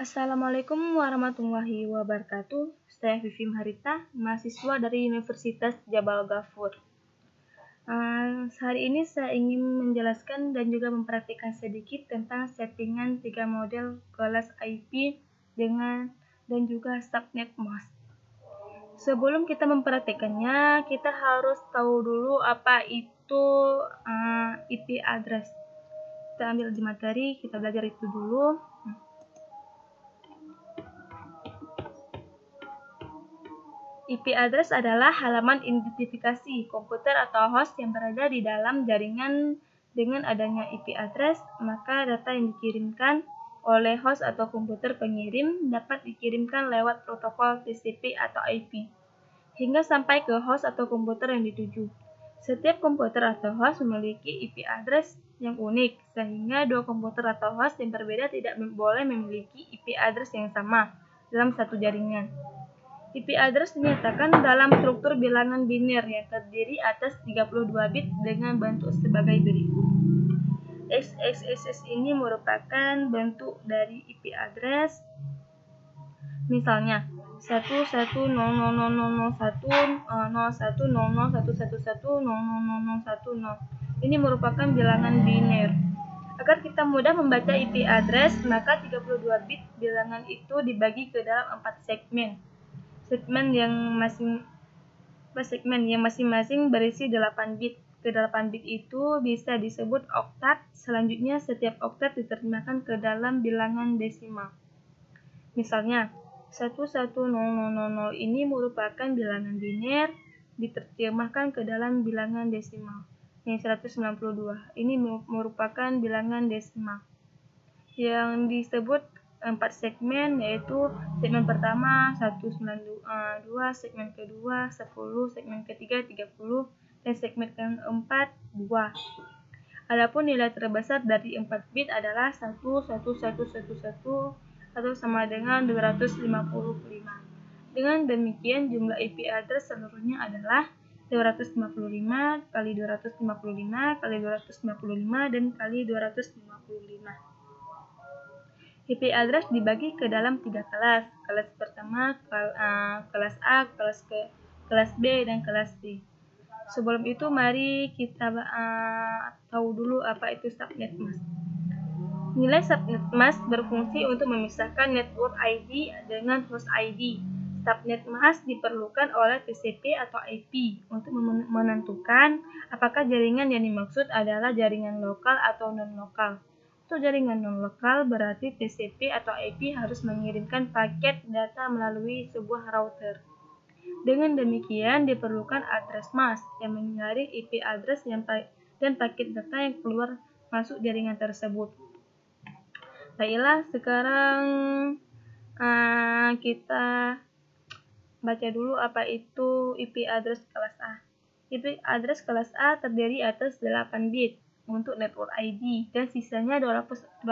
Assalamualaikum warahmatullahi wabarakatuh. Saya Vivi Maharita, mahasiswa dari Universitas Jabal Ghafur. Hari ini saya ingin menjelaskan dan juga mempraktikkan sedikit tentang settingan 3 model kelas IP dan juga subnet mask. Sebelum kita mempraktikkannya, kita harus tahu dulu apa itu IP address. Kita ambil di materi, kita belajar itu dulu. IP address adalah halaman identifikasi komputer atau host yang berada di dalam jaringan. Dengan adanya IP address, maka data yang dikirimkan oleh host atau komputer pengirim dapat dikirimkan lewat protokol TCP atau IP hingga sampai ke host atau komputer yang dituju. Setiap komputer atau host memiliki IP address yang unik, sehingga dua komputer atau host yang berbeda tidak boleh memiliki IP address yang sama dalam satu jaringan. IP address dinyatakan dalam struktur bilangan biner yang terdiri atas 32 bit dengan bentuk sebagai berikut. XXXX ini merupakan bentuk dari IP address. Misalnya 1100001 Ini merupakan bilangan biner. Agar kita mudah membaca IP address, maka 32 bit bilangan itu dibagi ke dalam 4 segmen. Segmen yang masing-masing berisi 8 bit. Ke-8 bit itu bisa disebut oktat. Selanjutnya, setiap oktat diterjemahkan ke dalam bilangan desimal. Misalnya, 11000 ini merupakan bilangan biner diterjemahkan ke dalam bilangan desimal. Yang 192 ini merupakan bilangan desimal yang disebut 4 segmen, yaitu segmen pertama 192, segmen kedua 10, segmen ketiga 30, dan segmen keempat 2. Adapun nilai terbesar dari 4 bit adalah 11111 atau sama dengan 255. Dengan demikian jumlah IP address seluruhnya adalah 255 kali 255 kali 255 dan kali 255. IP address dibagi ke dalam 3 kelas. Kelas pertama, kelas A, kelas B, dan kelas C. Sebelum itu, mari kita tahu dulu apa itu subnet mask. Nilai subnet mask berfungsi untuk memisahkan network ID dengan host ID. Subnet mask diperlukan oleh TCP atau IP untuk menentukan apakah jaringan yang dimaksud adalah jaringan lokal atau non-lokal. Untuk jaringan non-lokal berarti TCP atau IP harus mengirimkan paket data melalui sebuah router. Dengan demikian diperlukan address mask yang menyaring IP address dan paket data yang keluar masuk jaringan tersebut. Baiklah, sekarang kita baca dulu apa itu IP address kelas A. IP address kelas A terdiri atas 8 bit untuk network ID dan sisanya 24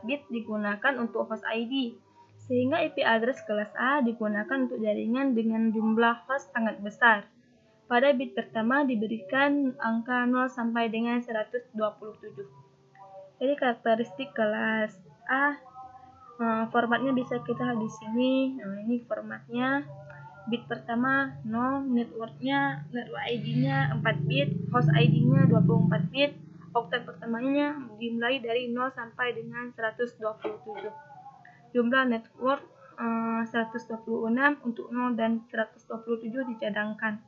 bit digunakan untuk host ID. Sehingga IP address kelas A digunakan untuk jaringan dengan jumlah host sangat besar. Pada bit pertama diberikan angka 0 sampai dengan 127. Jadi karakteristik kelas A, formatnya bisa kita lihat di sini. Nah, ini formatnya. Bit pertama 0, network ID-nya 4 bit, host ID-nya 24 bit. Oktat pertamanya dimulai dari 0 sampai dengan 127. Jumlah network 126 untuk 0 dan 127 dicadangkan.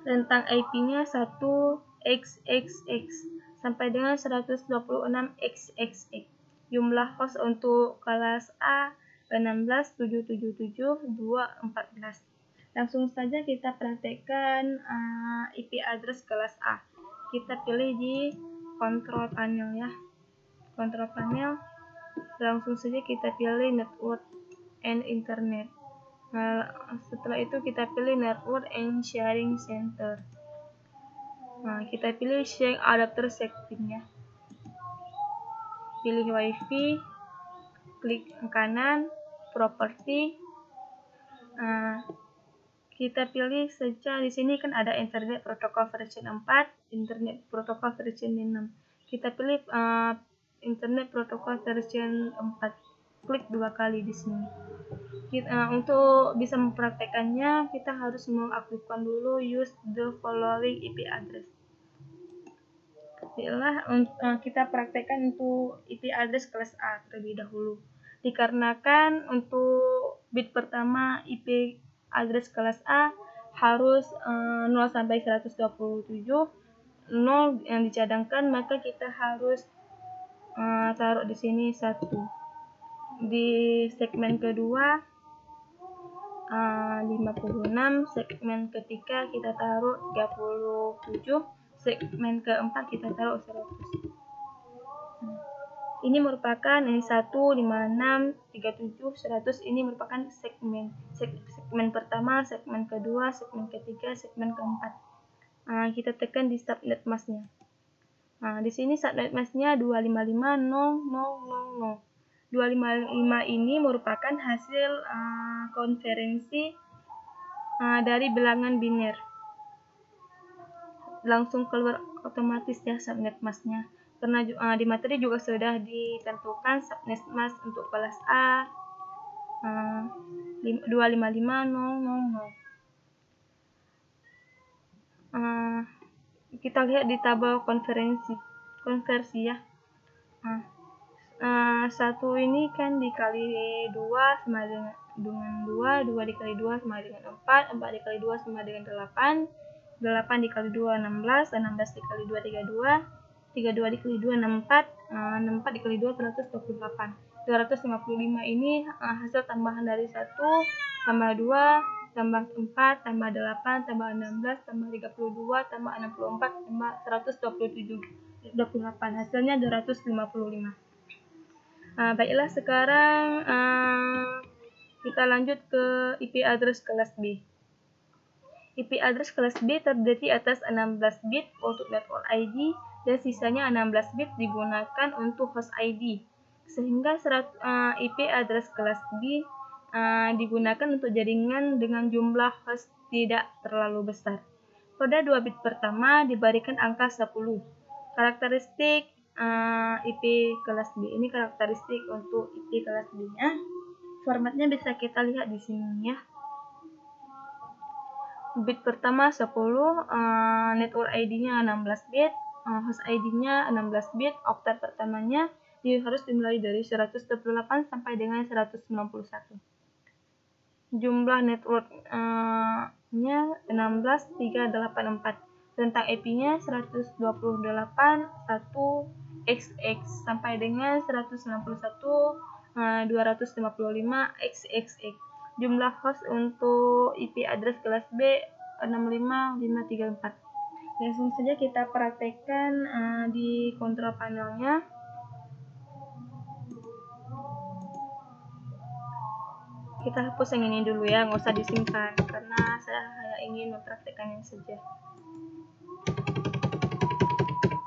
Rentang IP-nya 1xxx sampai dengan 126xxx. Jumlah host untuk kelas A 16.777.2.14. Langsung saja kita praktekkan IP address kelas A. Kita pilih di control panel ya. Control panel. Langsung saja kita pilih network and internet. Nah, setelah itu kita pilih network and sharing center. Nah, kita pilih share adapter setting ya. Pilih wifi, klik kanan, property. Kita pilih saja di sini kan ada internet protocol version 4, internet protocol version 6. Kita pilih internet protocol version 4. klik 2 kali di sini. Untuk bisa mempraktekannya, kita harus mengaktifkan dulu use the following IP address. Baiklah, kita praktekkan untuk IP address kelas A terlebih dahulu. Dikarenakan untuk bit pertama IP address kelas A harus 0 sampai 127, 0 yang dicadangkan, maka kita harus taruh di sini 1. Di segmen kedua 56, segmen ketiga kita taruh 37, segmen keempat kita taruh 100. Ini merupakan 1, 5, 6, 37, 100. Ini merupakan segmen pertama, segmen kedua, segmen ketiga, segmen keempat. Kita tekan di subnet masknya. Di sini subnet masknya 255.0.0.0. 255 ini merupakan hasil konferensi dari bilangan biner. Langsung keluar otomatis ya subnet masknya. Karena di materi juga sudah ditentukan subnet mask untuk kelas A 255.0.0.0. Kita lihat di tabel konversi ya. 1 ini kan dikali 2 sama dengan 2, 2 dikali 2 sama dengan 4, 4 dikali 2 sama dengan 8, 8 dikali 2 16, 16 dikali 2 32, 32 dikali 2 64, 64 dikali 2 128. 255 ini hasil tambahan dari 1 tambah 2 tambah 4 tambah 8 tambah 16 tambah 32 tambah 64 tambah 127 28, hasilnya 255. Baiklah, sekarang kita lanjut ke IP address kelas B. IP address kelas B terdiri atas 16 bit untuk network ID dan sisanya 16 bit digunakan untuk host ID. Sehingga IP address kelas B digunakan untuk jaringan dengan jumlah host tidak terlalu besar. Pada 2 bit pertama diberikan angka 10. Karakteristik IP kelas B. Ini karakteristik untuk IP kelas B-nya. Formatnya bisa kita lihat di sini ya. Bit pertama 10, network ID-nya 16 bit, host ID-nya 16 bit, oktat pertamanya harus dimulai dari 128 sampai dengan 191. Jumlah network-nya 16384. Rentang IP-nya 128.1xx sampai dengan 191.255xxx. Jumlah host untuk IP address kelas B 65534. Langsung saja kita praktekkan di kontrol panelnya. Kita hapus yang ini dulu ya, nggak usah disimpan karena saya hanya ingin mempraktekannya saja.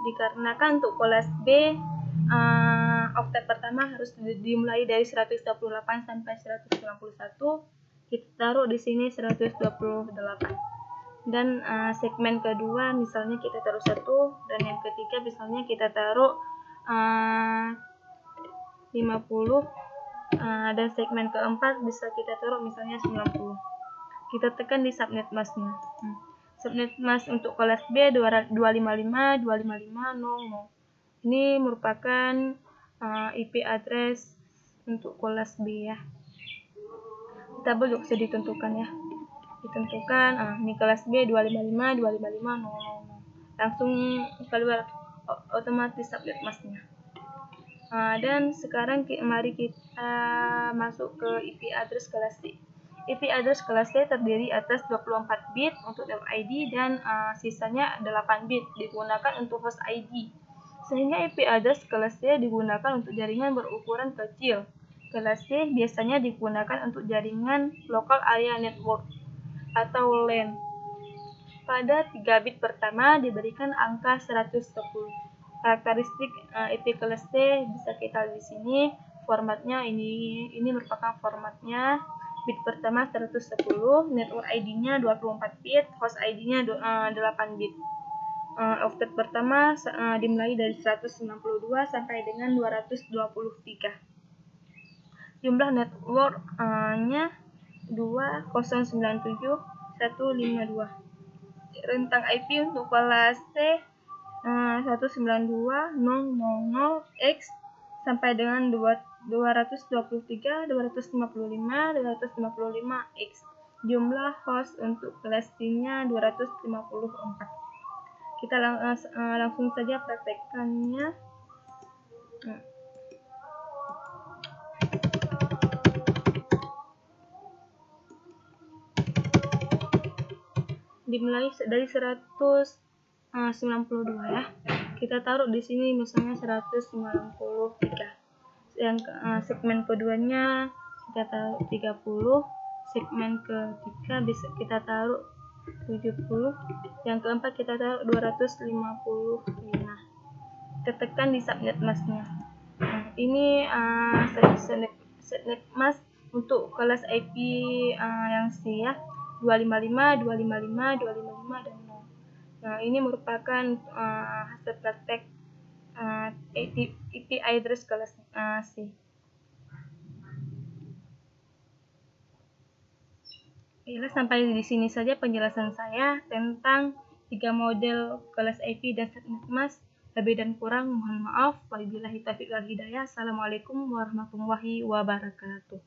Dikarenakan untuk kelas B oktat pertama harus dimulai dari 128 sampai 191, kita taruh di sini 128. Dan segmen kedua misalnya kita taruh 1, dan yang ketiga misalnya kita taruh 50, dan segmen keempat bisa kita taruh misalnya 90. Kita tekan di subnet masknya. Subnet mask untuk kelas B 255.255.0.0. Ini merupakan IP address untuk kelas B ya. Tabel juga bisa ditentukan ya. Ini kelas B 255.255.0.0. Langsung keluar otomatis subnet masknya. Dan sekarang mari kita masuk ke IP address kelas C. IP address kelas C terdiri atas 24 bit untuk network ID dan sisanya 8 bit digunakan untuk host ID. Sehingga IP address kelas C digunakan untuk jaringan berukuran kecil. Kelas C biasanya digunakan untuk jaringan local area network atau LAN. Pada 3 bit pertama diberikan angka 110. Karakteristik IP kelas C bisa kita lihat di sini. Formatnya ini merupakan formatnya. Bit pertama 110, network ID-nya 24 bit, host ID-nya 8 bit. Oktat pertama dimulai dari 192 sampai dengan 223. Jumlah network-nya 2097.152. Rentang IP untuk kelas C 192.000x sampai dengan 223, 255, 255x. Jumlah host untuk kelas C-nya 254. Kita langsung saja praktekkannya. Dimulai dari 192 ya. Kita taruh di sini misalnya 193. Yang segmen keduanya kita taruh 30, segmen ketiga bisa kita taruh 70, yang keempat kita taruh 255. Tekan di subnet masknya. Nah, ini subnet mask untuk kelas IP yang C ya, 255, 255, 255 dan 0. Nah, ini merupakan hasil praktek IP address kelas C. Oke, sampai di sini saja penjelasan saya tentang 3 model kelas IP dan subnet mask. Lebih dan kurang mohon maaf. Wabillahi taufiq wal hidayah. Assalamualaikum warahmatullahi wabarakatuh.